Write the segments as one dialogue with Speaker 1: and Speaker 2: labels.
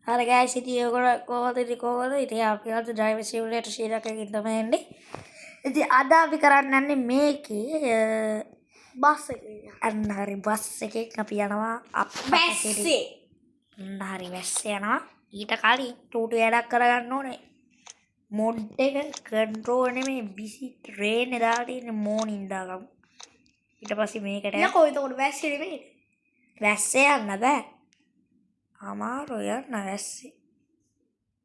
Speaker 1: හරි ගයිස් ඉතින් ඔයගොල්ලෝ කොහොමද ඉතින් අපි අද ඩ්‍රයිවර් සිමුලේටර් සීරීස් එකකින් තමයි එන්නේ. ඉතින් අද අපි කරන්න යන්නේ මේකේ බස් එකේ. අන්න හරි බස් එකේ අපි යනවා වැස්සේ. හරි වැස්සේ යනවා. ඊට කලින් ටූටු වැඩක් කරගන්න ඕනේ. මොඩ් එක කන්ට්‍රෝල් නෙමෙයි බිසි ට්‍රේන් එක දාලා තියෙන්නේ මෝනින් දාගමු. ඊට පස්සේ මේකට
Speaker 2: යකෝ එතකොට වැස්සේ නෙමෙයි.
Speaker 1: වැස්සේ යන්න බෑ. අමාරු යන්න වැස්සේ.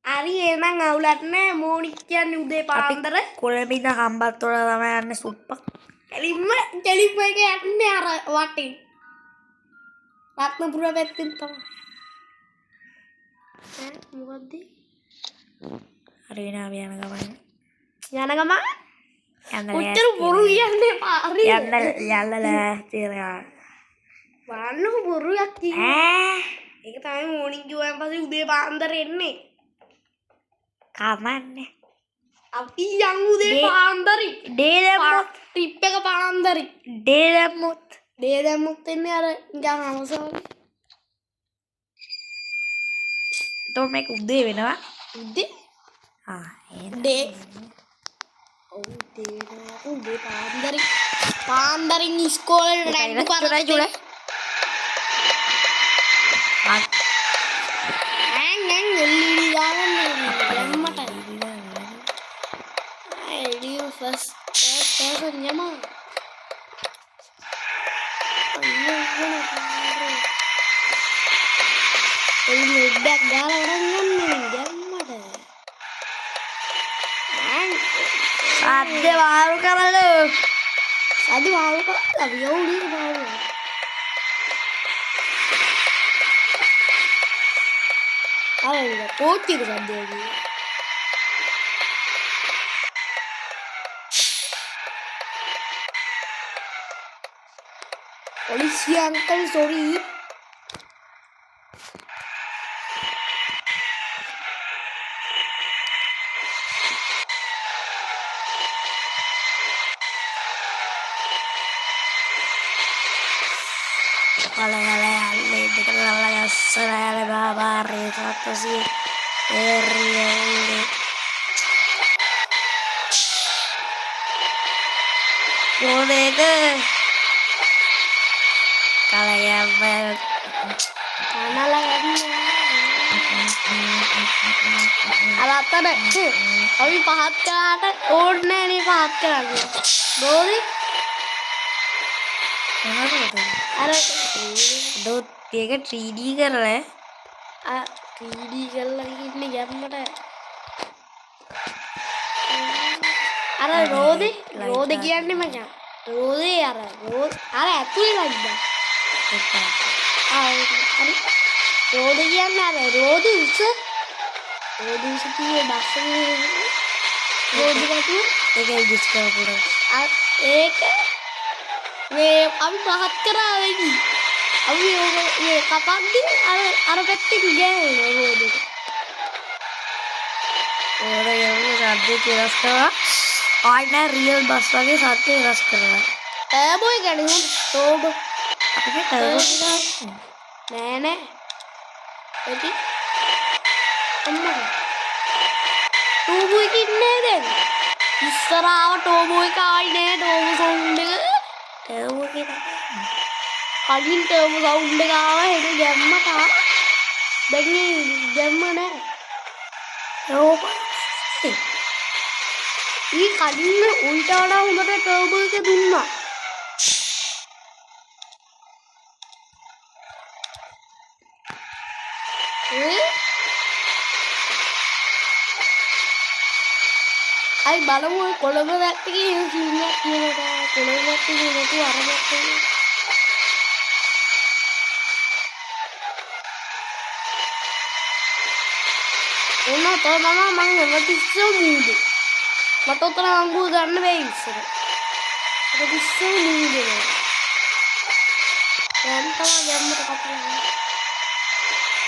Speaker 2: හරි එහෙනම් අවුලක් නෑ මෝනික් කියන්නේ උදේ පාන්දර
Speaker 1: කොළඹින් හම්බන්තොට තමයි යන්නේ සුප්පක්.
Speaker 2: කෙලින්ම එක යන්නේ අර වටේ. රත්නපුර පැත්තෙන් තමයි. මොකද්ද?
Speaker 1: හරි වෙන අපි යන ගමන්.
Speaker 2: උත්තර බොරු කියන්නේ එපා. හරි.
Speaker 1: යන්න ලෑස්ති වෙලා.
Speaker 2: බලන්නකො බොරුයක් කියන්නේ. ඒක තමයි මෝනික් ගියාන් පස්සේ උදේ පාන්දර එන්නේ.
Speaker 1: කමන්නේ.
Speaker 2: අපි යන් උදේ පාන්දරි. ට්‍රිප් එක පාන්දරි. ඩේ දැම්මොත් එන්නේ අර නිකන් අවසානේ.
Speaker 1: તો මේක උදේ වෙනවා.
Speaker 2: උදේ? ඩේ. ඔව් උදේ පාන්දරි. පාන්දරින් ඉස්කෝලේ රැඩ් කරලා එල්ලි ගාන්නේ යම්මට. එළිය ෆස්ට් පර්සන් යමා. එළි නෙඩ්ඩක් ගාලා වරන් යන්නේ යම්මට.
Speaker 1: සද්ද වාරු කරලා.
Speaker 2: සද්ද වාරු කරලා වියෝලි වාරු. අර පොට්ටික සද්දේ. Polisi uncle sorry.
Speaker 1: Serale babare fatto sì erriole boleh kalau yang
Speaker 2: mana lagi alata deh kami pahat kan ordne nih pahat kan boleh
Speaker 1: ada do tiga 3D කරලා
Speaker 2: 3D කරලා ඉන්නේ යම්මට අර රෝදේ කියන්නේ මචං රෝදේ අර ඇතුලේ ලග්ගා හරි රෝදේ කියන්නේ අර රෝදේ උස කියේ බස් රෝදේ කටු
Speaker 1: ඒකයි ඩිස්කවර් කරා
Speaker 2: ඒක මේ අපි පහත් කරා වෙයි අපි මේ කපද්දි අර පැත්තේ ගෑනවා රෝදේට.
Speaker 1: සද්දේ වෙනස් කරලා ආයින රියල් බස් වගේ සද්දේ වෙනස් කරලා.
Speaker 2: ටර්බෝ කියන්නේ හොඳ ටෝබ.
Speaker 1: අපිට ටර්බෝ
Speaker 2: නෑ. ඒකි අම්මා. ටෝබෝ එක ඉන්නේ දැන්. ඉස්සරහව ටෝබෝ එක ආයි නෑ ටෝබෝ සවුන්ඩ් එක.
Speaker 1: ටර්බෝ කියලා.
Speaker 2: කලින් ටර්බෝ සවුන්ඩ් එක ආවා හෙට ගැම්මට. දැන් ගැම්ම නෑ.
Speaker 1: ටර්බෝ
Speaker 2: ඊ කලින් උන්ට වඩා හොඳට ටර්බෝ එක දුන්නා. අයි බලමු කොළඹ වැත්තේ එහෙම සීනයක් කියනවා. කොළඹ වැත්තේ නේතු අර වැත්තේ. ඔන්න තමයි මම හැමතිස්සෙම මූදේ. මට උතන අංගුව ගන්න බැයි ඉස්සර. ඒක තිස්සෙම මූදේ. දැන් තමයි යන්නට කපලා.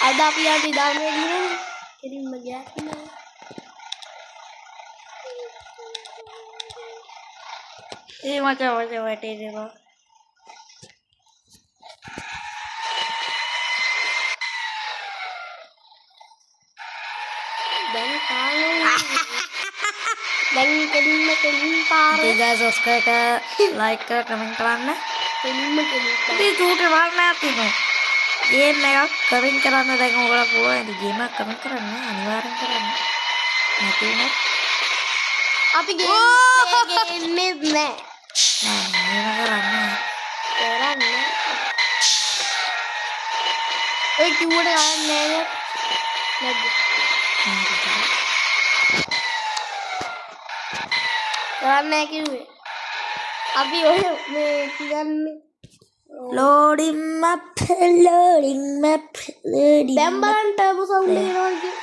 Speaker 2: අද අපි යන්නේ දාන්නේ දිනේ. කෙලින්ම ගියා කිනා.
Speaker 1: ඒ මචං වැටේනවා.
Speaker 2: දැන් කෙලින් පාර
Speaker 1: ඉතින් guys subscribe කරලා like කරලා comment කරන්න.
Speaker 2: කෙලින් පාර
Speaker 1: ඉතින් චූටි බලන්න තියෙනවා. ගේම් එකක් comment කරන්න දැන් ඔයගොල්ලෝ පුළුවන්. ඉතින් ගේම් එකක් comment කරන්න අනිවාර්යෙන් කරන්න. නැති වුණොත්
Speaker 2: අපි ගේන්නේ නැහැ.
Speaker 1: නෑ
Speaker 2: කරන්නේ. ඔය කිව්වට ගන්න නෑ නේද? කරන්නේ කිව්වේ. අපි ඔය මේ කියන්නේ
Speaker 1: loading map loading
Speaker 2: දැන් බලන්න ටර්බෝ සවුන්ඩ් එනවා කිය.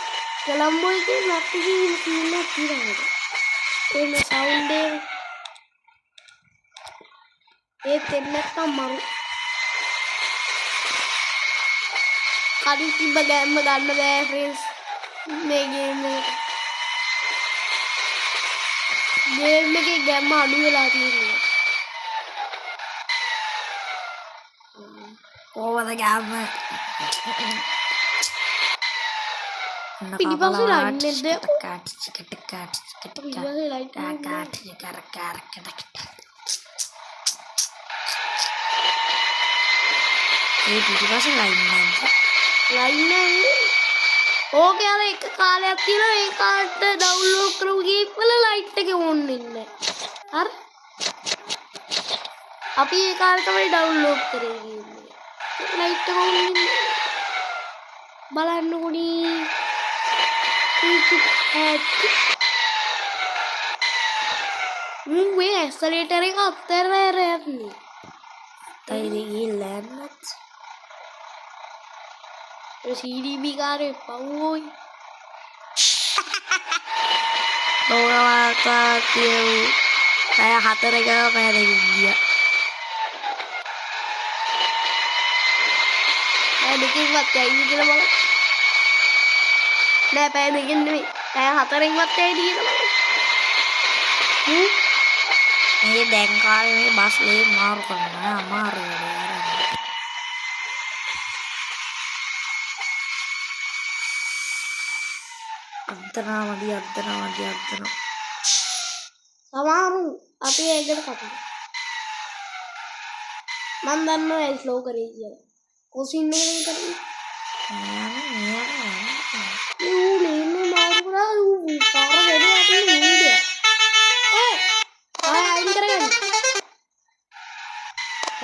Speaker 2: කොලම්බෝ එකේ මැප් එකේ සීන් එකක් තියෙනවා. ඒ සවුන්ඩ් ඒ දෙන්නත්තම් මරු. කලින් තිබ්බ ගෑම්ම ගන්න බෑ ෆ්‍රෙන්ඩ්ස්. මේ ගේම් එකට. ගේම් එකේ ගැම්ම අඩු වෙලා තියෙනවා.
Speaker 1: කොහොමද ගාම
Speaker 2: පිටිපස්සේ ලයින් නැද්ද?
Speaker 1: ඒ පිටිපස්සේ ලයින් නැද්ද?
Speaker 2: ලයින් නැහැ. ඕකේ අර එක කාලයක් තියෙනවා ඒ කාර්ඩ් ඩවුන්ලෝඩ් කරපු ගේම් වල ලයිට් එක ඕන් වෙන්නේ නැහැ. හරි. අපි ඒ කාර්ඩ් තමයි ඩවුන්ලෝඩ් කරේ ගේම් එක. ලයිට් එක ඕන් වෙන්නේ නැහැ. බලන්නකොනි. මේ ඇක්සලරේටර් එක අත්හැරලා යන්නේ.
Speaker 1: තයිද ගිහිල්ලා යන්නත්
Speaker 2: CDB කාරේ පව්වෝයි.
Speaker 1: ඕවා කියු පැය 4 ගාව පැය 2කින් ගියා.
Speaker 2: පැය 2කින්වත් යයි කියලා බලන්න. නෑ පැය 2කින් නෙමෙයි. පැය 4කින්වත් යයි කියලා බලන්න.
Speaker 1: මේ දැන් කාලේ මේ බස් ලේ මාරු කරනවා අමාරු වැඩේ අරන්. අද්දනාවදී
Speaker 2: සමහරු අපි ඒකට කපනවා. මන් දන්නවා ඒ ස්ලෝ කරේ කියලා. කොසින් එකකින් කරේ. ඌ නේ මාරු කරා ඌ පාර වැඩේ අපි ඌඩිය. ඔය අයින් කරගන්න.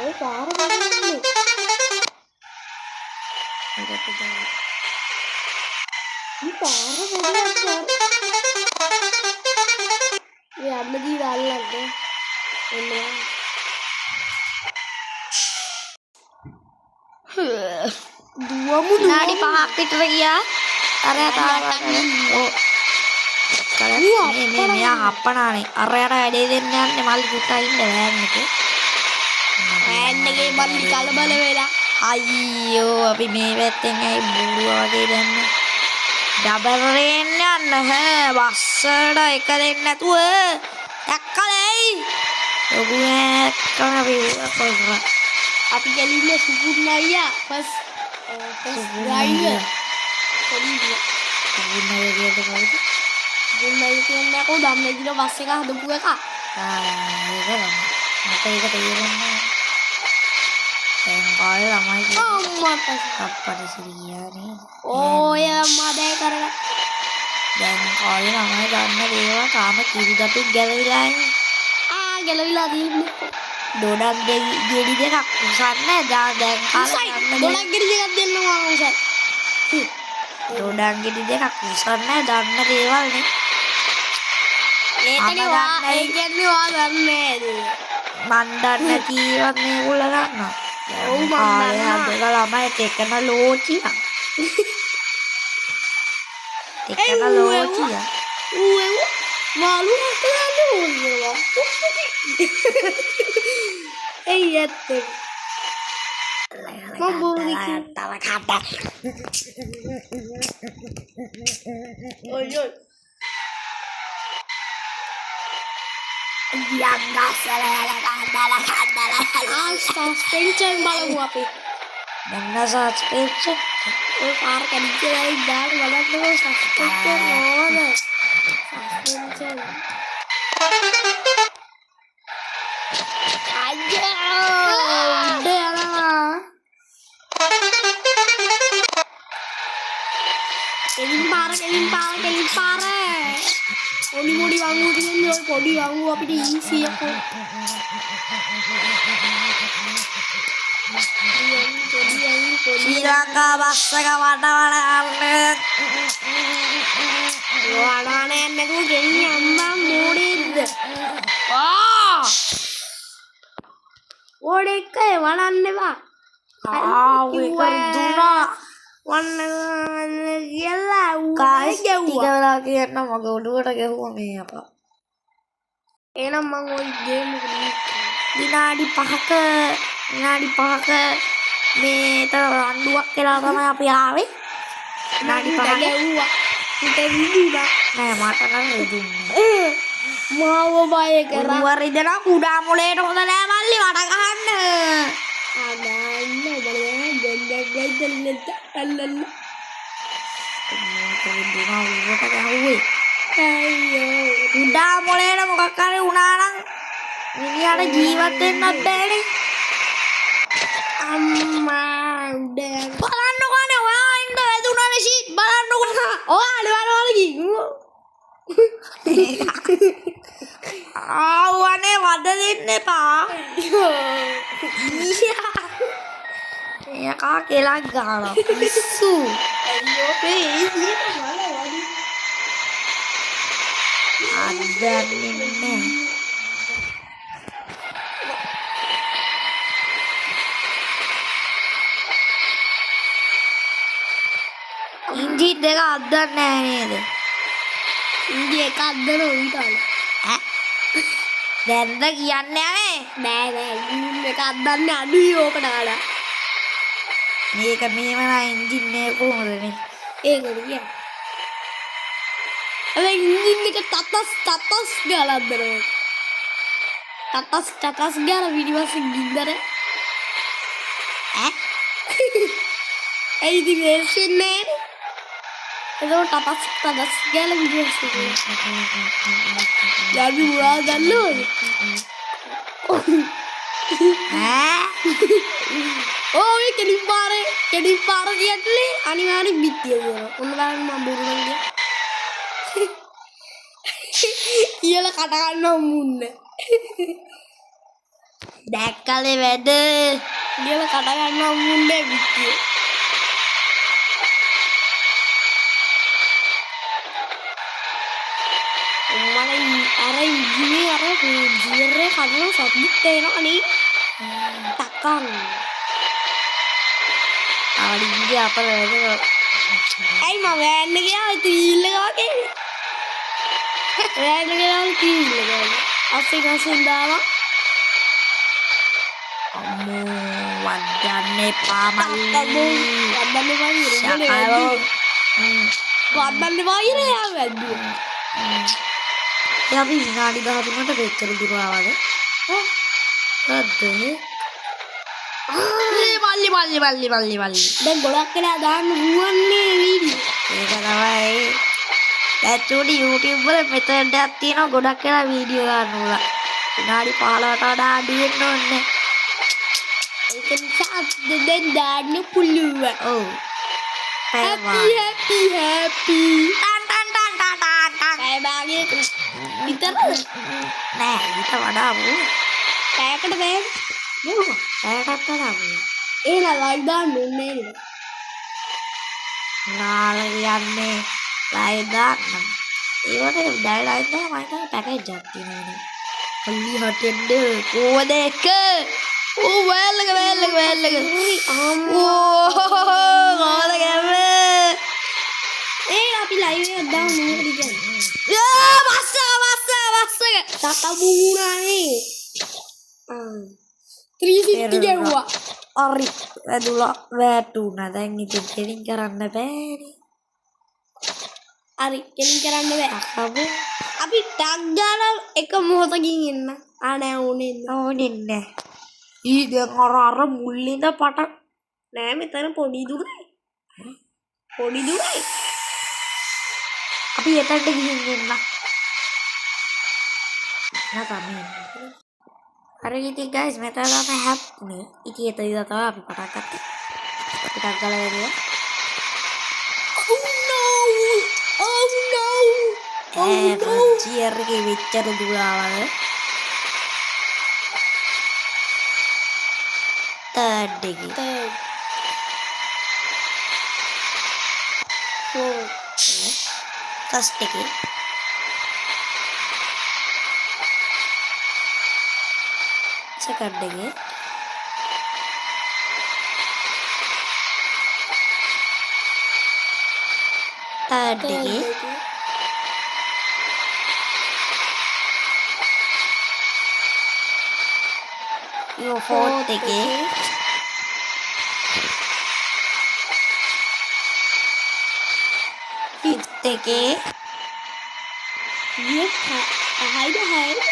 Speaker 2: ඔය පාර වැඩේ. ඊ පාර වැඩේ. ये अम्मदी डाल लगे दुआमु
Speaker 1: නාඩි 5ක් විතර ගියා. අරයා තාම මේ මෙයා හප්පනානේ. අරයාට වැඩේ දෙන්න යන්නේ මල්ලි පුතා ඉන්න වෑන් එකේ.
Speaker 2: වෑන් එකේ මල්ලි කලබල වෙලා.
Speaker 1: අයියෝ අපි මේ පැත්තෙන් ඇයි බූරුවා වගේ දැම්මේ. ඩබරෙන් යන්න බස්සට එක දෙන්න නැතුව දැක්කලයි ඔබ
Speaker 2: අපි ගැලින්නේ සුකුන් අයියා පස් රයිඩර් ගුන්නයි කියන්නේ කො ධම්මේ දින බස් එක හදපු එක.
Speaker 1: මට ඒක තේරෙන්නේ දැන් කාලේ ළමයි
Speaker 2: අම්මට
Speaker 1: අප්පට සිරියානේ
Speaker 2: ඔය මදේ කරලා
Speaker 1: දැන් කාලේ ළමයි ගන්න දේවල් තාම කිරිදපික් ගැලවිලා
Speaker 2: ගැලවිලා තියෙන්නේ.
Speaker 1: දොඩක් ගෙඩි දෙකක් උසන්නේ දැන් කාලේ ගන්න
Speaker 2: දොඩක් ගෙඩි දෙකක් දෙන්න මම උසයි.
Speaker 1: දොඩක් ගෙඩි දෙකක් උසන්නේ දන්න දේවල් නේ.
Speaker 2: ඒකනේ වා ඒ කියන්නේ වා දන්නේ
Speaker 1: මන් දන්න කීවත් මේගොල්ල ගන්නවා.
Speaker 2: ඔව් මම දන්නවා.
Speaker 1: අදක ළමයි ටෙකන ලෝචියා. ටෙකන ලෝචියා.
Speaker 2: ඌ මාළු හතලා ඕනියවා. ඒ යත්තේ. මම බෝරිකි.
Speaker 1: තව කඩ.
Speaker 2: ඔය ඔය. සස්පෙන්ෂන් බලමු අපි.
Speaker 1: මෙන්න සස්පෙන්ෂන්.
Speaker 2: ඔය කාර් කැඩිච්ච ගානේ දාන්න බලන්නකෝ සස්පෙන්ෂන් ඕන. ටෙන්ෂන් අයියෝ උඩ යනවා කෙලින් පාර පොඩි වංගු තියෙන්නේ ඔය පොඩි වංගු අපිට ඊසි එකෝ
Speaker 1: ශ්‍රී ලංකා බස් එක වඩවඩ
Speaker 2: වඩානේ නැතුව ගෙන්නේ අම්මා මෝඩෙද්ද ඕඩෙක්කේ වඩන්න එපා
Speaker 1: දුනා
Speaker 2: වන්න කියලා
Speaker 1: කාස් ටිකවලා කියන්න මගේ ඔඩුවට ගැහුව මේ අපා
Speaker 2: එහෙනම් මං ওই ගේම් එක
Speaker 1: විනාඩි 5ක මේතර රණ්ඩුවක් කියලා තමයි අපි ආවේ විනාඩි 5
Speaker 2: ගැව්වා හිත විදුණා
Speaker 1: නෑ මට නම් රිදුන්නේ
Speaker 2: මාව බය කරා
Speaker 1: උවර ඉඳලා කුඩා මොලේට හොඳ නෑ මල්ලි මට ගහන්න
Speaker 2: අදාන්න ගොඩක් අල්ලන්න
Speaker 1: දුනා උවට ගැහුවේ
Speaker 2: අයියෝ
Speaker 1: කුඩා මොලේට මොකක් හරි වුණා නම් මිනිහට ජීවත් වෙන්නත් බෑනේ
Speaker 2: අම්මා උඩ
Speaker 1: බලන්නකෝනේ ඔයා ඉන්න වැදුනානේ ෂීට් බලන්නකෝ
Speaker 2: ඔයාලේ
Speaker 1: ආවනේ වද දෙන්න එපා එයා කෙලක් ගහනවා පිස්සු
Speaker 2: අයියෝ මේ ඉතින් මල වඩි
Speaker 1: අදන්නේ ඉන්ජි දෙක අද්දන්නේ නැහැ නේද
Speaker 2: ඉන්දි එක අද්දන උන්ටල
Speaker 1: දැන්ද කියන්නේ
Speaker 2: නෑ ඉන්දි එක අද්දන්නේ අඩුයි ඕකට වඩා
Speaker 1: මේක මේව නා එන්ජින් එක කොහොමදනේ
Speaker 2: ඒකද කියන්නේ හැබැයි ඉන්ජින් එක තතස් ගාලා අද්දනවා තතස් ගාලා විනිවස් ගින්දර ඒ ඉතින් වෙල්සින් නෑනේ ඒක තතස් ගාලා විනිවස් යවි මුලා ගන්නවද ඔය කෙලින් පාර කියන්නේ අනිවාර්යෙන් බිත්තිය කියනවා. ඔන්න බලන්න මම බොරුවෙන් කියලා කට ගන්නව මුන්න.
Speaker 1: දැක්කලේ වැඩ
Speaker 2: කියලා කට ගන්නව මුන්නේ බිත්තිය. මම අර ඉංජිනේ අර ජීරේ කඩන සබ්ජෙක්ට් එනවා නේ. තකන්
Speaker 1: ආඩින්ගේ අපර වැඩ
Speaker 2: ඇයි මම වෑන් එක ගියා ත්‍රීල් එක වගේ වෑන් එක ගියා ත්‍රීල් එක වගේ අස්සේ දාලා
Speaker 1: අම්මෝ වඩන්නේ පාමල්ලි
Speaker 2: වඩන්නේ වගේ යා වැද්දුවා
Speaker 1: අපි විනාඩි 13කට වෙච්චර දුර ආවද හද්දේ මල්ලි
Speaker 2: දැන් ගොඩක් වෙලා දාන්න හුවන්නේ වීඩියෝ
Speaker 1: ඒක තමයි ඇතුළේ YouTube වල මෙතනටත් තියෙනවා ගොඩක් වෙලා වීඩියෝ දාන්න උලා විනාඩි 15කට වඩා අඩු වෙන්න ඕනේ
Speaker 2: ඒක නිසා දැන් දාන්න පුළුවන්
Speaker 1: ඔව්
Speaker 2: happy
Speaker 1: ටන්
Speaker 2: පැය භාගයේ විතර
Speaker 1: නෑ ඊට වඩා
Speaker 2: පැයකට බෑ
Speaker 1: පැයකට වඩා
Speaker 2: ඒ ලයිව් දාන්න ඕනේ නේද
Speaker 1: නාල යන්නේ ලයිව් දාන්න ඒවට ඩයලොග් එක මම හිතන්නේ පැකේජ් එකක් තියෙනවා පල්ලි හටෙන්ද කොහොමද එක ඕ වැල්ලක ඕ මොකද ගැවේ
Speaker 2: ඒ අපි ලයිව් එකක් දාමු මොකද කියන්නේ
Speaker 1: බස්ස
Speaker 2: තතබුණානේ 360 ගෙව්වා
Speaker 1: හරි වැදුලා වැටුණා දැන් ඉතින් කෙලින් කරන්න බෑනේ
Speaker 2: හරි කෙලින් කරන්න බෑ
Speaker 1: අකබු
Speaker 2: අපි ටක් ගාලා එක මොහොතකින් එන්න නෑ
Speaker 1: ඕනේ නෑ ඊ දැන් අර මුල්ලින්ද පට
Speaker 2: නෑ මෙතන පොඩි දුරයි
Speaker 1: අපි එතනට ගිහින් ඉන්න නැතම අර ඉතින් ගයිස් මෙතන තමයි හැප්පුනේ. ඉතින් ඒතන ඉඳලා තමයි අපි පටන් ගත්තේ. ටිකක් ගාලා වැඩියා.
Speaker 2: Oh no!
Speaker 1: ජියර් එකේ වෙච්චර දුලාවල. තර්ඩ් එකේ.
Speaker 2: Third. Fourth.
Speaker 1: ෆස්ට් එකේ. සෙකන්ඩ් එකේ. තර්ඩ් එකේ. ෆෝර්ත් එකේ. ෆිෆ්ත් එකේ.
Speaker 2: Yes, hide.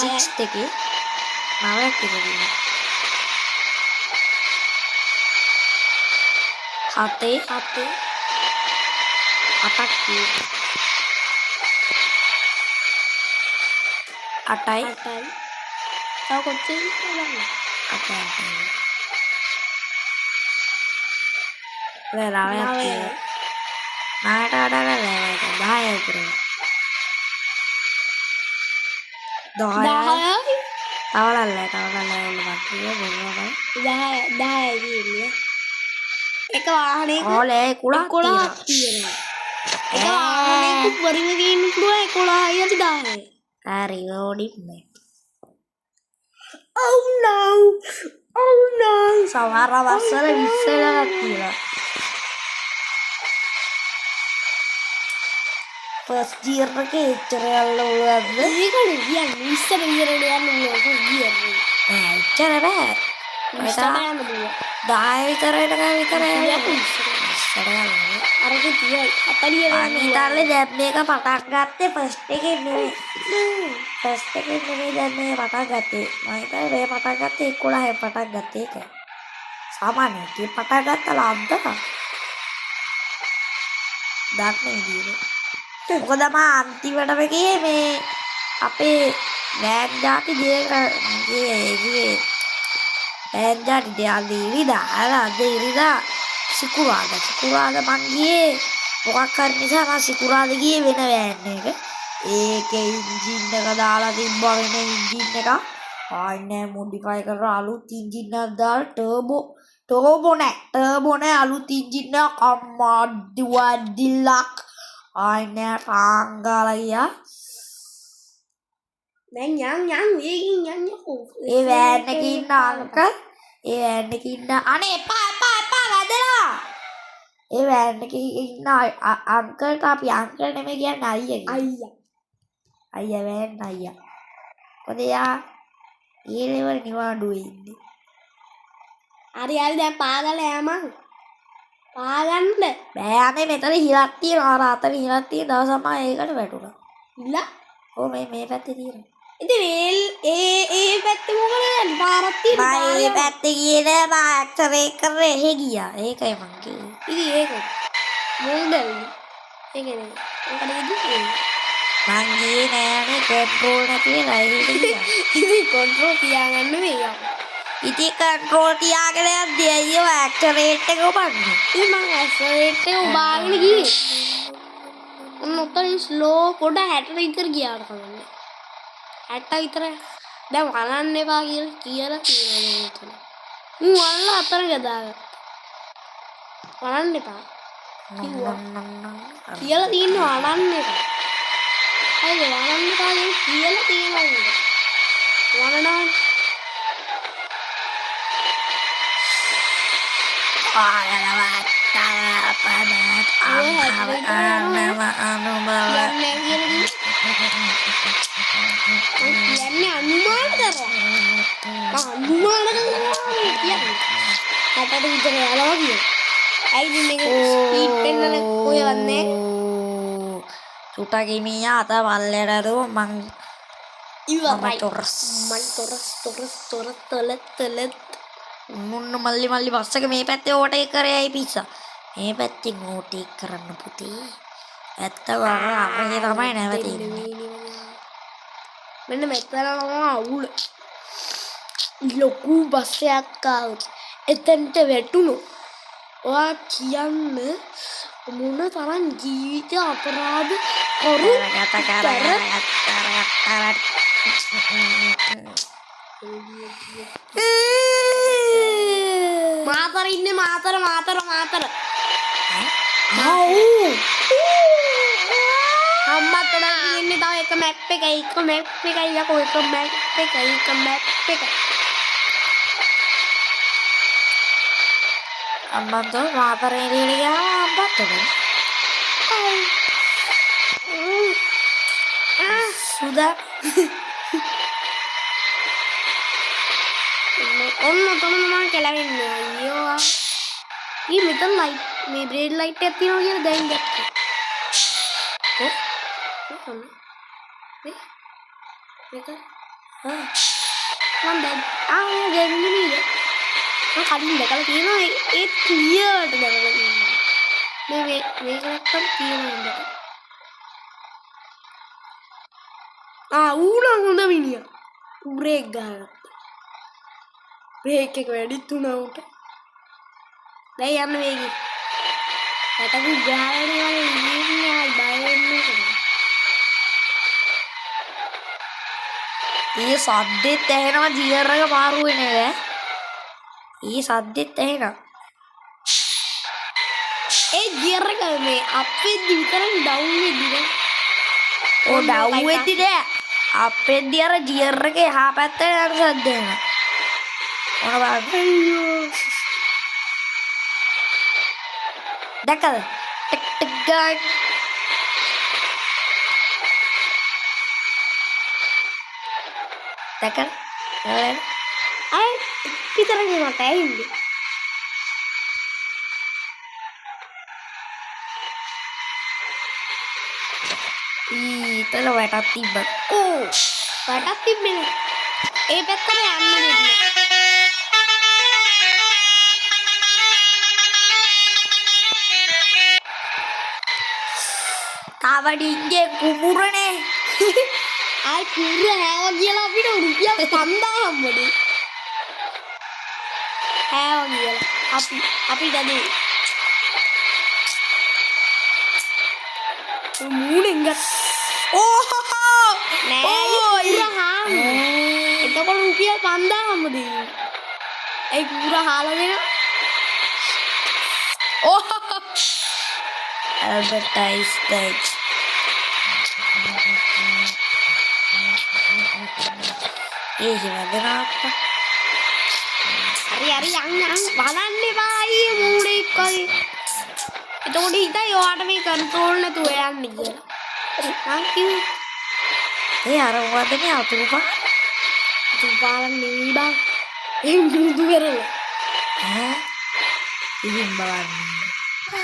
Speaker 1: සික්ස්ත් එකේ. නවයක් තිබුණා. හතේ.
Speaker 2: Hati.
Speaker 1: අටක් තියෙනවා. අටයි.
Speaker 2: Atai. Kau kucing apa?
Speaker 1: අටයි. නවයක් තියෙනවා. නවයට වඩා නෑ 10යි විතර. 10යි.
Speaker 2: Dahai.
Speaker 1: තවලල්ලා ඔන්න බක්කිය බොනවා.
Speaker 2: 10 ini. එක වාහනයක
Speaker 1: ඕලේ
Speaker 2: 11ක් තියෙනවා. එක වාහනයක වරිම ගින්න පුළුවන් 11යි 10යි.
Speaker 1: හරි ඕඩින්නේ.
Speaker 2: Oh no.
Speaker 1: සමහර වස්සල 20 එකක් තියෙනවා. ෆස්ට් ඉයර් එකේ එච්චර යන්න ඕනද?
Speaker 2: ඒකනේ කියන්නේ ඉස්සර ඉයරට යන්න ඕන ගියර්.
Speaker 1: නෑ එච්චර බෑ.
Speaker 2: ඉස්සර යන්න පුළුවන්.
Speaker 1: 10 විතර එනකම් විතර
Speaker 2: ඉස්සර
Speaker 1: ඉස්සර යන්නේ.
Speaker 2: අරක 30යි 40
Speaker 1: මං හිතන්නේ දැන් මේක පටන් ගත්තේ ෆස්ට් එකේ නෙමෙයි. ෆස්ට් එකේ නෙමෙයි දැන් මේ පටන් ගත්තේ. මං හිතන්නේ මේ පටන් ගත්තේ 11 පටන් ගත්තේ ඒක. සාමාන්‍යයෙන් කී පටන් ගත්තා ලද්දා. දාන්නේ ඉතින්. මොකද මම අන්තිමටම ගියේ මේ අපේ වෑන් ජාති ගියේ වෑන් ජාති ඉරිදා සිකුරාද මං ගියේ මොකක් හරි නිසා මම සිකුරාද ගියේ වෙන වෑන් එක. ඒකේ එන්ජින් එක දාලා තිබ්බා වෙන එන්ජින් එක. ආන්නේ මොඩිෆයි කරලා අලුත් එන්ජින් එකක් දාලා ටර්බෝ නෑ අලුත් එන්ජින් එකක් අම්මා දුවදිලක්. ආන්නේ රාංගාලා ගියා.
Speaker 2: දැන් යන්
Speaker 1: ඒ වෑන් එකේ ඉන්න අංකල් අනේ එපා වැදලා. ඒ වෑන් එකේ ඉන්න අංකල්ට අපි අංකල් නෙමෙයි කියන්නේ අයියා වෑන් අයියා. මොකද එයා ඒ ලෙවල් නිවාඩුවේ ඉන්නේ.
Speaker 2: හරි දැන් පාගල යමන්. පාගන්න
Speaker 1: බෑ අනේ මෙතන හිලක් තියෙනවා. අර අතන හිලක් තියෙන දවසම ඒකට වැටුණා.
Speaker 2: ඉල්ල.
Speaker 1: ඔව් මේ පැත්තේ තියෙනවා.
Speaker 2: ඉතින් ඒ පැත්තේ මොකද පාරක් තියෙනවා.
Speaker 1: මේ පැත්තේ ගියේ නෑ මම ඇක්සරේට් කරේ එහෙ ගියා. ඒකයි මං කිව්වේ.
Speaker 2: ඉතින් ඒක මොකද? ඒකනේ. මොකද ගියේ?
Speaker 1: මං ගියේ නෑනේ කන්ට්‍රෝල් නැති වෙලා එහෙට ගියා.
Speaker 2: ඉතින් කන්ට්‍රෝල් තියාගන්න වෙයි.
Speaker 1: ඉතින් කන්ට්‍රෝල් තියාගෙන යද්දී අයියෝ ඇක්සරේට් එක ඔබන්නේ.
Speaker 2: ඉතින් මං ඇක්සලරේට් එක උබාගෙන ගියේ. ඔතන ස්ලෝ පොඩ 60 විතර ගියාට කමන්නේ. 60 විතර දැන් වලන්න එපා කියලා තියෙනවා එතන. මම වල්ල අතර ගදාගත්තා. වලන්න එපා. කියලා තියෙනවා වලන්න එපා. අයියෝ වලන්න එපා කියලා තියෙනවා නේද? වලනවා. යන්නේ අනුමාන කරා. අනුමාන කරනවා කියන්නේ. හතට විතර යනවා කියන්නේ. ඇයි මේක ස්පීඩ් පෙන්නන ඔය වන්නේ?
Speaker 1: සුටා ගෙමියා අත වල්ලට දෝ මං
Speaker 2: ඉවරයි.
Speaker 1: තොරස්
Speaker 2: තොලත්
Speaker 1: මුන්න මල්ලි බස් එක මේ පැත්තේ ඕටේක් කරේ අය පිස්සා. මේ පැත්තෙන් ඕටේක් කරන්න පුතේ. ඇත්ත වර අරගේ තමයි නැවතින්නේ.
Speaker 2: මෙන්න මෙතන අවුල. ලොකු බස් එකක් ආවොත් එතනට වැටුණොත් ඔයා කියන්න මොන තරම් ජීවිත අපරාධ කරු මාතර ඉන්නේ මාතර අම්මත් ඉන්නේ තව එක මැප් එකයි යකෝ එක මැප් එක
Speaker 1: අම්මන්ත මාතරේ ගියා අම්බත් සුදා
Speaker 2: ඔන්න තමයි මම කෙලවෙන්නේ අයියෝ ඊ මෙතන ලයිට් මේ බ්‍රේඩ් ලයිට් එකක් තියෙනවා කියලා දැන් දැක්කා මේක මම දැන් දැන්නේ නේද මම කලින් දැකලා තියෙනවා ඒ ක්ලියර්ට දැකලා තියෙනවා මේක නැත්තම් තියෙනවා ඌන හොඳ මිනිහා බ්‍රේක් ගහනවා බ්‍රේක් එක වැඩිත් උනා උට දැන් යන්න වේගි රටකු ගහගෙන ඉන්නේ බය වෙන්නේ
Speaker 1: ඊ සද්දෙත් ඇහෙනවා ජියර් එක මාරු වෙන්නේ ඊ සද්දෙත් ඇහෙනවා
Speaker 2: ඒ ගියර් එක මේ අපේ විතරක් ඩවුන් වෙන්නේ
Speaker 1: ඕ ඩවුන් වෙද්දි නෑ අපෙන්දි අර ජියර් එකේ එහා පැත්තේ යන සද්ද එනවා මොන බලන්න දැකද ටික් ටික් ගාඩ් දැකද
Speaker 2: අය විතරක් මට ඇහින්නේ
Speaker 1: ඊතල වැටක් තිබ්බ
Speaker 2: ඕ වැටක් තිබ්බේ ඒ පැත්තට යන්න දෙන්න
Speaker 1: කාවඩින්ගේ කුඹුරනේ
Speaker 2: ආයි කුඹුර හැව කියලා අපිට රුපියල් 5000 හම්බුනේ හැව කියලා අපි දැනේ මූණෙන් ගත් නෑ එතකොට රුපියල් 5000 හම්බුනේ ඒ කුඹුර හාලා දෙන
Speaker 1: advertised ඒ හිවදනාත්ත
Speaker 2: හරි යන්න බලන්න එපා අයියේ මූණෙක් වගේ එතකොට හිතයි ඔයාට මේ කන්ට්‍රෝල් නැතුව යන්න කියලා මං කිව්වේ
Speaker 1: ඒ අර වදනේ අතුරුපා
Speaker 2: පාලන් නෙවෙයි බං ඒ මුදු වෙරළ
Speaker 1: ඉතින් බලන්න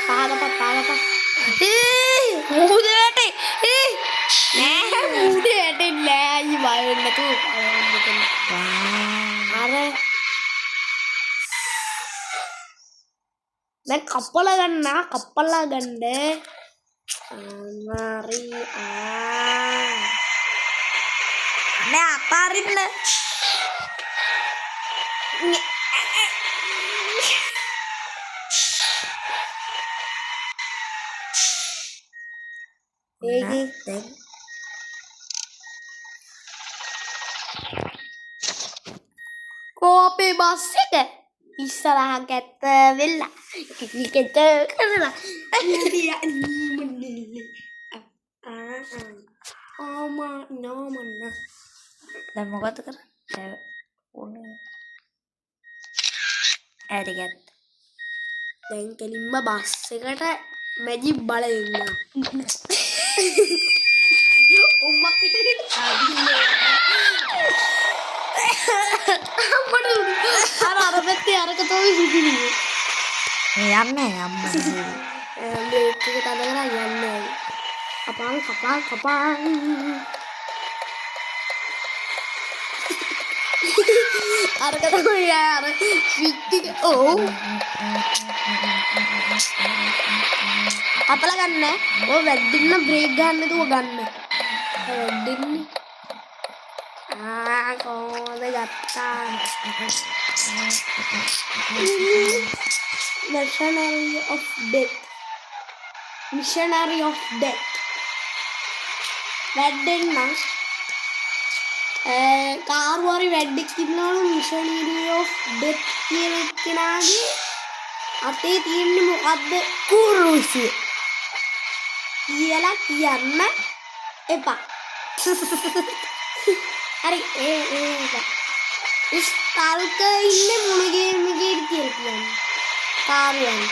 Speaker 2: පාලපත්
Speaker 1: මුහුද වැටේ
Speaker 2: නෑ මුහුද වැටෙන්නේ නෑ අයියේ බය වෙන්න නැතුව අර දැන් කප්පලා ගන්න අමාරි
Speaker 1: නෑ අතාරින්න
Speaker 2: ඒකේ කෝපේ බස් එක ඉස්සරහට ඇත්ත වෙලා ක්‍රිකට් කරලා නෝමන්න
Speaker 1: දැන් මොකද කරන්නේ ඕනේ ඇරිගත්
Speaker 2: දැන් කෙලින්ම බස් එකට මැජික් බල දෙන්න උම්මකට අර පැත්තේ අරක තමයි සිටින්නේ
Speaker 1: යන්නේ අම්මා
Speaker 2: මේක තද කරලා යන්නේ කපාන් අරක තමයි අර ස්විච් එක. ඔව්. අපල ගන්න. ඔය වැද්දින්න බ්‍රේක් ගන්න නේද ඔය ගන්න. වැද්දින්නේ. කොහොමද ගත්තා? Missionary of Death. Missionary of Death. වැද්දෙන්න කාරුවරි වැඩ්ඩෙක් ඉන්නවලු මිෂනරි ඔෆ් ඩෙත් කියන කෙනාගේ අතේ තියෙන්නේ මොකද්ද කුරුසිය කියලා කියන්න එපා. හරි ඒක. ස්ටල්ක ඉන්නේ මොන ගේම් එකේද කියලා කියන්නේ.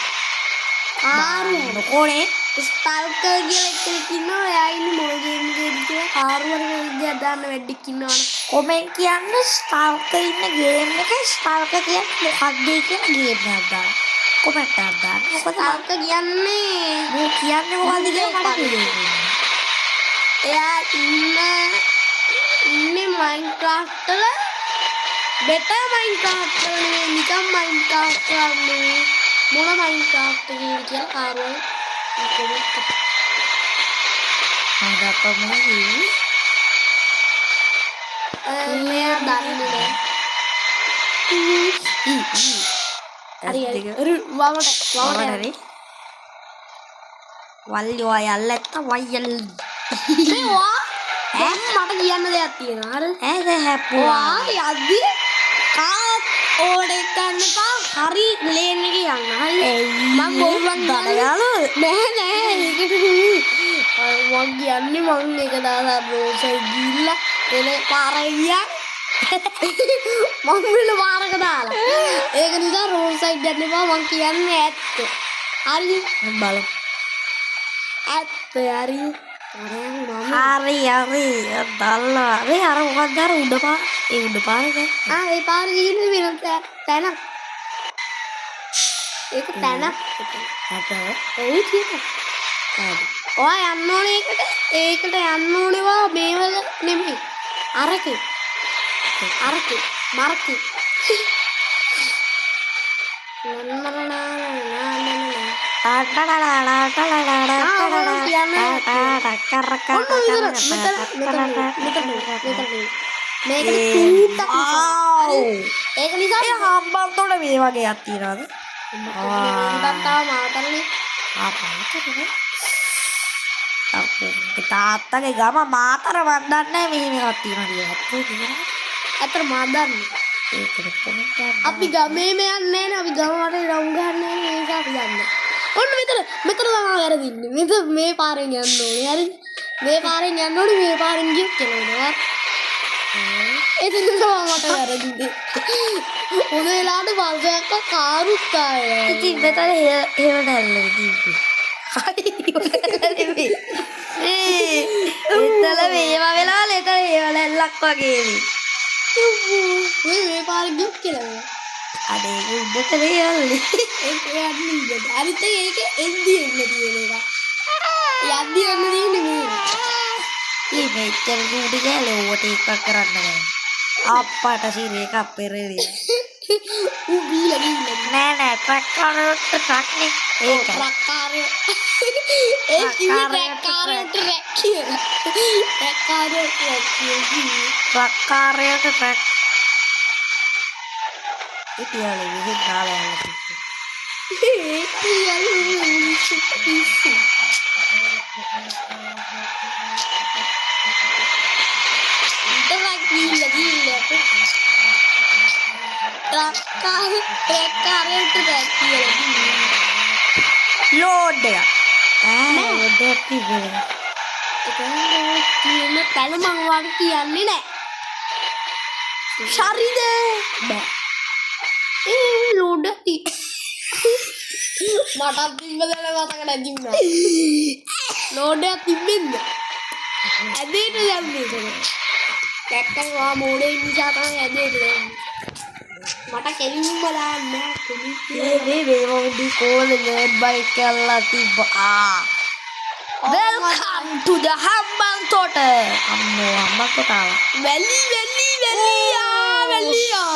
Speaker 2: කාරුවරි කොනේ ස්ටල්ක කියලා කෙනෙක් ඉන්නවා. එයා ඉන්නේ මොන ගේම් එකේද කියලා කාරුවරි විදියට දාන්න වැඩ්ඩෙක් ඉන්නවනේ.
Speaker 1: කොමෙන්ට් කියන්න ස්ටාර්ක ඉන්න ගේම් එක ස්ටාර්ක කියන්නේ මොකක්ද කියන ගේම් එකක් දාන්න. කොමෙන්ට් එකක් දාන්න. මොකද
Speaker 2: ස්ටල්ක කියන්නේ
Speaker 1: මම කියන්නේ මොකද්ද කියලා මට තේරෙන්නේ.
Speaker 2: එයා ඉන්නේ මයින්ක්‍රාෆ්ට් වල බෙටර් මයින්ක්‍රාෆ්ට් වල නෙවෙයි නිකම් මයින්ක්‍රාෆ්ට් වල නෙවෙයි මොන මයින්ක්‍රාෆ්ට් එකේ කියලා කාරුවල් කොමෙන්ට් කරා. මෙයා දන්නේ නැහැ. හරි වමට
Speaker 1: හරි වල්ලි වයල් ඇත්ත වයල්
Speaker 2: දැන් මට කියන්න දෙයක් තියෙනවා. හරි
Speaker 1: ඒක හැප්පුවා
Speaker 2: ඔයා යද්දි කාත් ඕඩේ ගන්න එපා. හරි ලේන් එකේ යන්න. හරි මම බෝල්වන්
Speaker 1: දඩයාලු
Speaker 2: නෑ ඒකට මං කියන්නේ මං එක දවසක් රෝසයි ගිහිල්ලා එන පාරේ ගියා. මං වෙන පාරක දාලා. ඒක නිසා රෝඩ් සයිඩ් යන්න එපා. මං කියන්නේ ඇත්ත. හරි
Speaker 1: බලමු.
Speaker 2: ඇත්ත හරි.
Speaker 1: හරි දල්ලා මේ අර මොකක්ද අර උඩ පාරක
Speaker 2: ඒ පාරේ ගිහින් වෙන තැනක්. ඒක තැනක්.
Speaker 1: අත
Speaker 2: ඔව් තියෙනවා. ඔයා යන්න ඕනේ ඒකට යන්න ඕනේවා මේවල නෙමෙයි. අරකේ මරකේ ඒක නිසා
Speaker 1: හම්බන්තොට මේ වගේ අත්තිනවාද තාත්තගේ ගම මාතර වන්දන්න මෙහෙම කත්තිීම
Speaker 2: ඇතර මාදන්න අපි ගමේම යන්නේ අපි ගමට රවුම් ගන්න ඒක අපි යන්න. ඔන්න මෙතන තමයි වැරදින්නේ. මෙතන මේ පාරෙන් යන්න ඕනේ. හරි මේ පාරෙන් යන්න ඕනේ. මේ පාරෙන් ගියොත් කෙලවෙනවා. එතන තමයි මට වැරදින්නේ. මොන වෙලාවට බල්සයක් කාරුත් ආවා.
Speaker 1: ඉතින් මෙතන හේව නැල්ලේ දීපි. හරි එතල මේවා වෙලාවල එතන හේව නැල්ලක් වගේ
Speaker 2: මේ පාරෙන් ගියොත් කෙලවෙනවා.
Speaker 1: අනේ උඩට වෙයල්ලි
Speaker 2: ඒක යන්නේ ඉඳලා. අනිත් එක එද්දි එන්න තියෙන එක. යද්දි එන්න තියෙන්නේ මේ.
Speaker 1: මේ මෙච්චර දුඩි ගෑලේ ඔවට එකක් කරන්න බෑ. අප්පට සිරේ එකක් පෙරේවි.
Speaker 2: ඌ බීලා ගිහින්
Speaker 1: නෑ ට්‍රක් කාරයට ට්‍රක්නේ ඒක.
Speaker 2: ට්‍රක් කාරය. ඒ කිව්වේ ට්‍රක් කාරයට රැක් කියලා. ට්‍රක් කාරයට රැක් කියලා.
Speaker 1: ට්‍රක් කාරයට ට්‍රක් ඉතියාලේ විහිද දාලා යන්න කිව්වා.
Speaker 2: ඒක කියන්නේ පිස්සු. ට්‍රක් ගිහිල්ලා. ට්‍රක් කාරයට රැක් කියලා.
Speaker 1: ලෝඩ් එක. ලෝඩ් එක තිබුණා.
Speaker 2: ඒක තියෙන තැන මම වාට කියන්නේ නෑ. ශරීද බෑ. ලෝඩ් ඇති. මට තිබ්බද මතක නැතිුණා. ලෝඩ් එක තිබෙන්න. ඇදේට යන්නේ ඒක. දැක්කම වා මොඩේ නිසා තමයි ඇදේට යන්නේ. මට කෙලින්ම බලන්න
Speaker 1: මේ මොඩි කෝල් නර්ඩ් බයික් කරලා තිබ්බා. Welcome to the Hambantota. අම්මෝ හම්බන්තොට ආවා.
Speaker 2: වැලි යා වැල්ලියා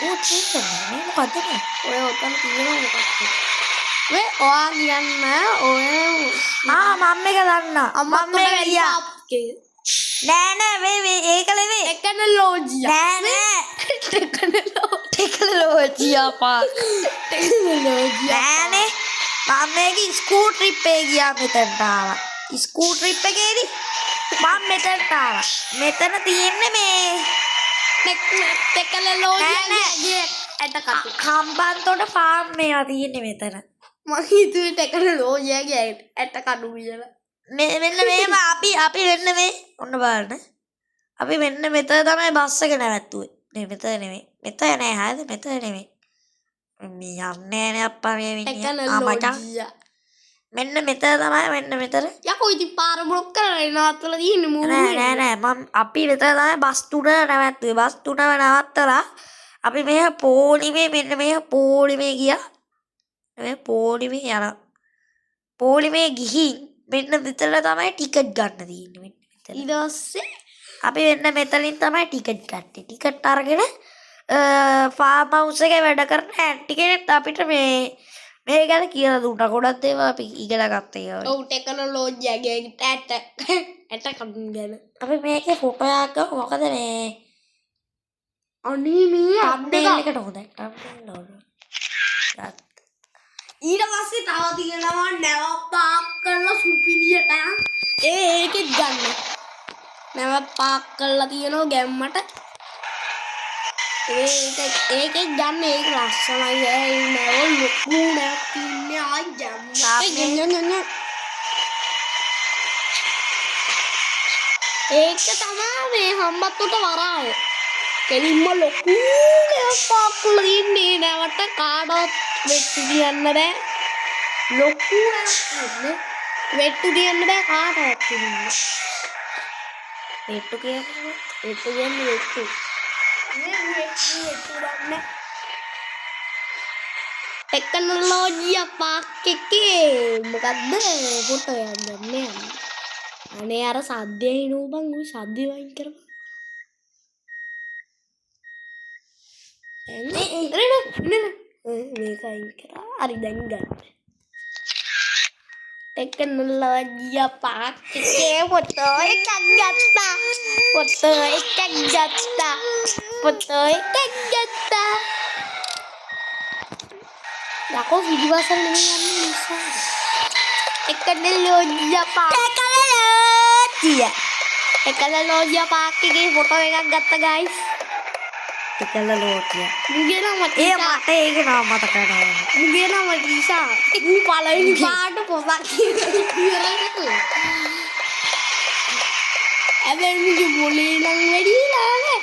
Speaker 1: ඌ තියෙන්නේ මේ මොකද්ද මේ?
Speaker 2: ඔය ඔතන තියෙනවා මොකක්ද වේ ඔයා කියන්න ඔය
Speaker 1: මම එක දන්නා.
Speaker 2: අම්මා
Speaker 1: මම එක ගියා. නෑ වේ ඒක නෙවෙයි.
Speaker 2: ටෙක්නොලොජියා
Speaker 1: ටෙක්නොලොජියා පාක්. නෑනේ. මම මේක ස්කූල් ට්‍රිප් එකේ ගියා මෙතනට ආවා. ස්කූල් ට්‍රිප් එකේදී මම මෙතනට ආවා. මෙතන තියෙන්නේ මේ
Speaker 2: ටෙක්නොලොජියාගේ ඇටකටු
Speaker 1: හම්බන්තොට ෆාම් මේවා තියෙන්නේ මෙතන.
Speaker 2: මම හිතුවේ ටෙක්නොලොජියාගේ ඇටකටු කියලා
Speaker 1: මෙන්න මේම අපි වෙන්න මේ ඔන්න බලන්න. අපි මෙන්න මෙතන තමයි බස් එක නැවැත්තුවේ. මේ මෙතන නෙමෙයි. මෙතන නෑ හරිද? මෙතන නෙමෙයි. මේ යන්නේ නේ අප්පා මේ විදිය.
Speaker 2: ටෙක්නොලොජියා
Speaker 1: මෙන්න මෙතන තමයි මෙන්න මෙතන.
Speaker 2: යකෝ ඉතින් පාර බ්ලොක් කරලා නවත්තලා තියෙන්නේ
Speaker 1: නෑ මම අපි මෙතන තමයි බස් 3 නැවැත්තුවේ. බස් 3 නවත්තලා අපි මෙහෙ පොලිමේ මෙන්න මෙහෙ පොලිමේ ගියා. මේ පොලිමේ යන පොලිමේ ගිහින් මෙන්න මෙතන තමයි ටිකට් ගන්න තියෙන්නේ මෙන්න මෙතන.
Speaker 2: ඊට පස්සේ
Speaker 1: අපි මෙන්න මෙතනින් තමයි ටිකට් ගත්තේ. ටිකට් අරගෙන ෆාම් හවුස් එකේ වැඩ කරන ඇන්ටි කෙනෙක් අපිට මේ ගැන කියලා දුන්නා. ගොඩක් දේවල් අපි ඉගෙන ගත්තා ඒවා.
Speaker 2: ඔව් ටෙක්නොලොජියාගේ ඇටකටු ගැන
Speaker 1: අපි මේකේ ෆොටෝ එකක් ගමු. මොකද මේ
Speaker 2: අනේ මේ
Speaker 1: thumbnail එකට හොඳයි. thumbnail ඕන.
Speaker 2: ඊට පස්සේ තව තියෙනවා නැව පාක් කරලා සුපිරියට ඒකෙත් ගන්න නැව පාක් කරලා තියෙනවා ගැම්මට ඒකෙත් ගන්න ඒක ලස්සනයි ඒ නැව ලොකු නැවක් තියන්නේ ආයි ගැම්මට ඒක තමයි මේ හම්බත්තුට වරාය කෙලින්ම ලොකු නැවක් පාක් කරලා තියන්නේ නැවට කාඩවත් වෙට්ටු කියන්න බෑ ලොකු නැවක් වෙට්ටු කියන්න බෑ කාටවත් ඉන්න
Speaker 1: වෙට්ටු කියන්නේ
Speaker 2: වෙට්ටු කියන්නේ වෙට්ටු දන්න ටෙක්නොලොජියා පාක් එකේ මොකද්ද ෆොටෝ එකක් ගන්න අනේ අර සද්දේ නෝ බං උයි සද්දේ වයින් කරපන් මේක අයින් කරා හරි දැන් ගන්න ටෙක්නොලොජියා පාක් එකේ ෆොටෝ එකක් ගත්තා යකෝ පිටිපස්සට නෙමෙයි යන්නේ නිසා ටෙක්නොලොජියා පාක් එකේ ෆොටෝ එකක් ගත්තා ගයිස්
Speaker 1: ටෙක්නොලොජියා
Speaker 2: මුගේ නම
Speaker 1: මට ඒක නම මතක නැහැ.
Speaker 2: මුගේ නම ටීසා ඌ පළවෙනි පාට පොතක් කියලා හැබැයි මුගේ මොලේ නම් වැඩි නෑ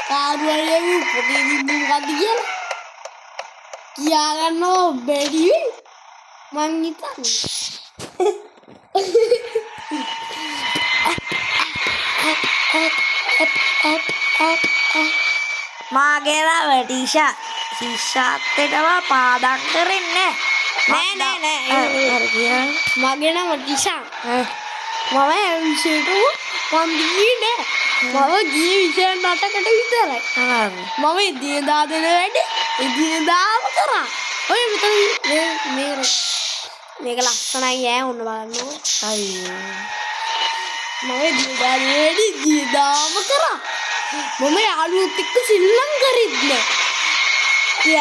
Speaker 2: කාරුවලේ පොතේ තිබ්බ මොකද්ද කියලා කියාගන්නව බැරි මං හිතන්නේ
Speaker 1: මාගේ නම ටීෂා. ශිෂ්‍යත්වයටම පාදම් කරන්නේ
Speaker 2: නෑ මගේ නම ටීෂා මම විෂයට පන්දිී නෑ මම ගිය විෂය නටකට විතරයි මම ඉදිනදා දෙන වැඩ ඉදිනදාම කරා ඔය විතර මේක ලස්සනයි ඈ ඔන්න බලන්න මම ඉදිනදා දෙන වැඩ ඉදිනදාම කරා මම යාළුවොත් එක්ක සිල්ලම් කරිත් නෑ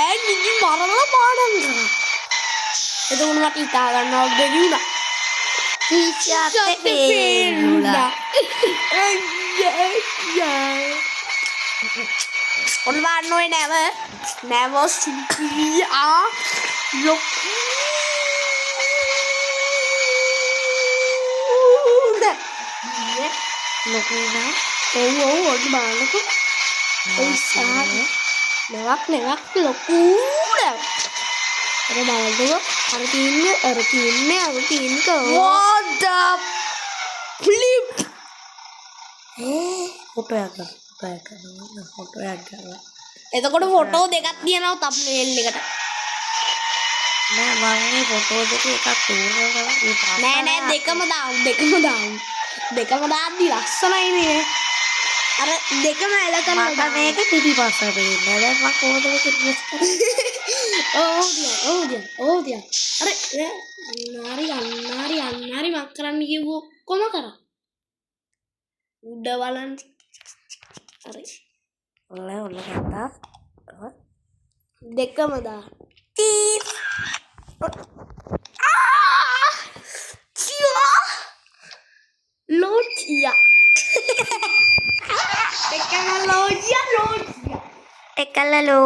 Speaker 2: ඈ නිදි මරලා පාඩම් කරා එතකොට මට හිතා ගන්නව බැරි වුණා
Speaker 1: ටීෂාට පේරුණා.
Speaker 2: ඔන්න බලන්න ඔය නැව සුපිරියා ලොකු
Speaker 1: ලොකුනා
Speaker 2: ඔව් ඔන්න බලන්නකෝ ඔය ඉස්සරහට නැවක් ලොකු නැවක් අර බලන්නකෝ අර තියන්නේ
Speaker 1: what the flip ෆොටෝ එකක් ගන්න.
Speaker 2: එතකොට ෆොටෝ දෙකක් තියෙනවා තම්බ්නේල් එකට
Speaker 1: නෑ මම මේ ෆොටෝ දෙක එකක් තෝරනවා
Speaker 2: නෑ දෙකම දාමු දෙකම දාද්දි ලස්සනයි නේ අර දෙකම එල
Speaker 1: මට
Speaker 2: කරලා
Speaker 1: මේක පිටිපස්ස පේන්නේ. දැන් මම කොහොමද මේක ඉන්වෙස්ට් කරන්නේ?
Speaker 2: ඕදිය අර අන්නාරි මක් කරන්න කිව්වෝ කොම කරා උඩ බලන්න හරි
Speaker 1: ඔල්ල ගත්තා.
Speaker 2: දෙකම දා
Speaker 1: චීස්.
Speaker 2: ලෝචියා දෙකම ලෝචියා
Speaker 1: Tekkalalo.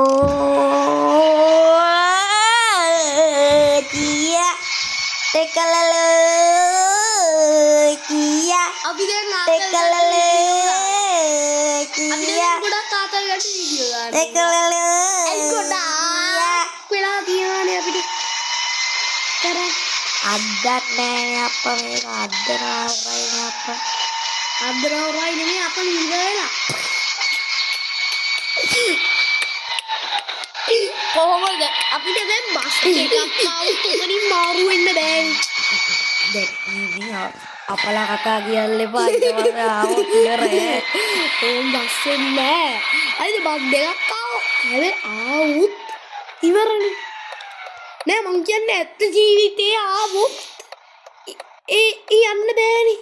Speaker 1: Tekkalalo. Kia.
Speaker 2: අපි දැන්
Speaker 1: Tekkalalo.
Speaker 2: අපි
Speaker 1: Kia.
Speaker 2: දැන් ගොඩක් ආතල් ගැට වීඩියෝ ගන්න
Speaker 1: Tekkalalo.
Speaker 2: ඒ ගොඩක් වෙලා තියෙනවානේ අපිට කරා
Speaker 1: අද්දක් නෑනේ අප්පා මේක අද්දනවා උරයිනේ අප්පා.
Speaker 2: අද්දරවරයි නෙමෙයි අප නිද වෙලා කොහොමද අපිට දැන් බස් එකක් ආවොත් උතනින් මාරු වෙන්න බෑනේ
Speaker 1: දැන් ඉතින් අපලා කතා කියන්න එපා ඊට පස්සේ ආවොත් ඉවරයි.
Speaker 2: ඕම් බස් එන්නේ නෑ අයිද බස් දෙකක් ආවොත් ආවුත් ඉවරනේ නෑ මං කියන්නේ ඇත්ත ජීවිතේ ආවොත් ඒ යන්න බෑනේ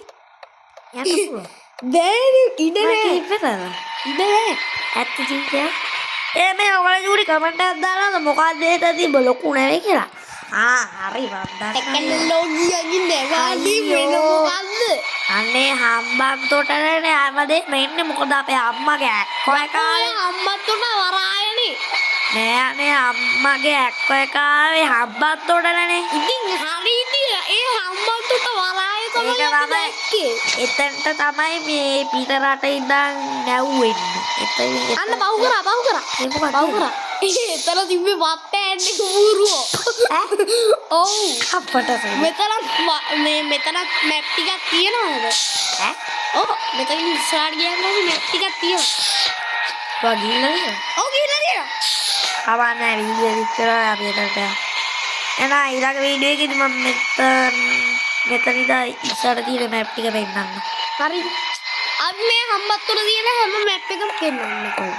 Speaker 1: යන්න පුළුවන්.
Speaker 2: බෑනේ ඉඩ නෑ
Speaker 1: ඉවරද?
Speaker 2: ඉඩ නෑ
Speaker 1: ඇත්ත ජීවිතය. මේ ඔයාලා ජූරි කමෙන්ට් එකක් දාලාද මොකක්ද ඒක තිබ්බ ලොකු නෙවෙයි කියලා. හරි මන්දා.
Speaker 2: ටෙක්නොලොජියකින් නැවාලි වෙන මොකද්ද
Speaker 1: අනේ හම්බන්තොටනේ හැමදේම මෙන්න මොකද අපේ අම්මගේ ඇක්කෝ එකාවේ
Speaker 2: අම්මත් උන වරායනේ
Speaker 1: නෑ අනේ අම්මගේ ඇක්කෝ එකාවේ හම්බන්තොටනේ.
Speaker 2: ඉතින් හරියිතිය ඒ අම්මත් උට වරාය තමයි
Speaker 1: ඒක
Speaker 2: අපි
Speaker 1: තමයි.
Speaker 2: දැක්කේ
Speaker 1: එතනට තමයි මේ පිට රට ඉඳන් නැව්වෙන්නේ. එතන
Speaker 2: අන්න පහු කරා
Speaker 1: ඒ මොකක්ද?
Speaker 2: පහු කරා එතන තිබ්බේ වත්තෑන් එක ඌරුවෝ ඔව්
Speaker 1: අපට
Speaker 2: මෙතනත් මැප් ටිකක් තියෙනවද
Speaker 1: ඈ
Speaker 2: ඔව් මෙතන ඉස්සරහට ගියාම මැප් ටිකක් තියෙනවා
Speaker 1: වගින්නද?
Speaker 2: ඔව් ගිහලා තියෙනවා
Speaker 1: කවන්නේ වීඩියෝ විතර අපි එතනට එන ඊළඟ වීඩියෝ එකේදී මම මෙතන ඉඳලා ඉස්සරහ තියෙන මැප් ටික පෙන්නන්න.
Speaker 2: හරිද අපි මේ හම්බත් තුන තියෙන හැම මැප් එකම පෙන්වන්න
Speaker 1: ඔව්.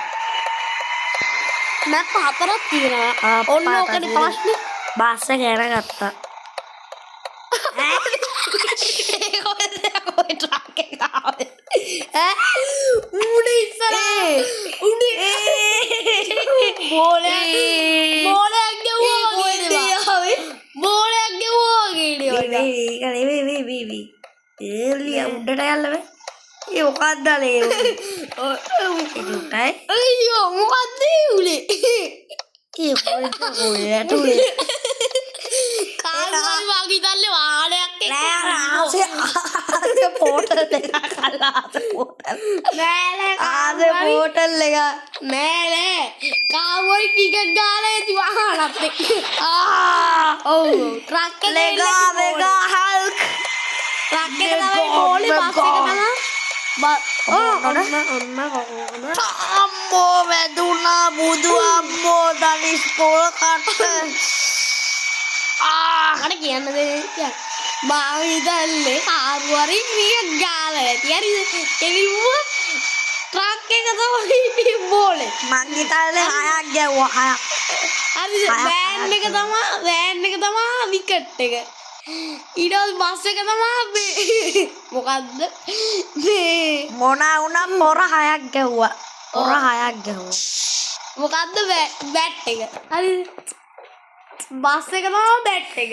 Speaker 2: මැප් හතරක් තියෙනවා ඔන්න ඔකනේ ප්‍රශ්නේ
Speaker 1: බස් එක ඇරගත්තා.
Speaker 2: කොහෙද ට්‍රක් එක ආවේ උඩ ඉස්සරහා උඩ බෝලයක් ගෙවුවා වගේ බෝලයක් ගෙවුවා වගේ
Speaker 1: එළිය උඩට යන්න බෑ. ඒ මොකක්ද ලේ? උඩටයි.
Speaker 2: අයියෝ මොකද්ද උලේ
Speaker 1: ඒ කොහෙද උලේ?
Speaker 2: කාර්යය වගේ දැල්ලේ වාහනයක්
Speaker 1: නෑ අර ආසේ පෝටල් එක කළා ආසේ පෝටල් එක
Speaker 2: නෑ කාවොයි ටිකට් ගාලා ඇති වාහනත් එක්ක ඔව් ට්‍රක් එක
Speaker 1: මෙගා හල්ක්
Speaker 2: ට්‍රක් එක තමයි බෝලේ බස් එක තමයි
Speaker 1: අම්මෝ වැදුනා බුදු අම්මෝ දනිස් පොල් කට
Speaker 2: මට කියන්න දෙන්නේ මම හිතන්නේ කාරුවරින් මියක් ගාලා ඇති හරිද කෙලිව්ව ට්‍රක් එක තමයි බෝලේ
Speaker 1: මං හිතන්නේ 6ක් ගැව්වා 6ක්
Speaker 2: හරිද වෑන් එක තමයි විකට් එක ඊට පස්සේ බස් එක තමයි මොකද්ද මේ
Speaker 1: මොනා වුණා පොර 6ක් ගැව්වා පොර 6ක් ගැව්වා
Speaker 2: මොකද්ද බැට් එක හරිද බස් එක තමයි බැට් එක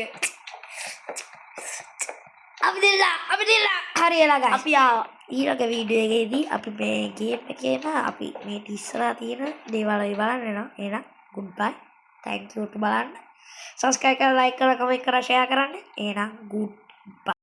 Speaker 2: අපි දෙලා
Speaker 1: හරියලා ගයිස්
Speaker 2: අපි ආවා
Speaker 1: ඊළඟ වීඩියෝ එකේදී අපි මේ ගේම් එකේම අපි මේ ඉස්සරහා තියෙන දේවල් බලන්න වෙනවා. එහෙනම් goodbye. thank you බලන්න. subscribe කරලා like කරලා comment කරලා share කරන්න. එහෙනම් goodbye.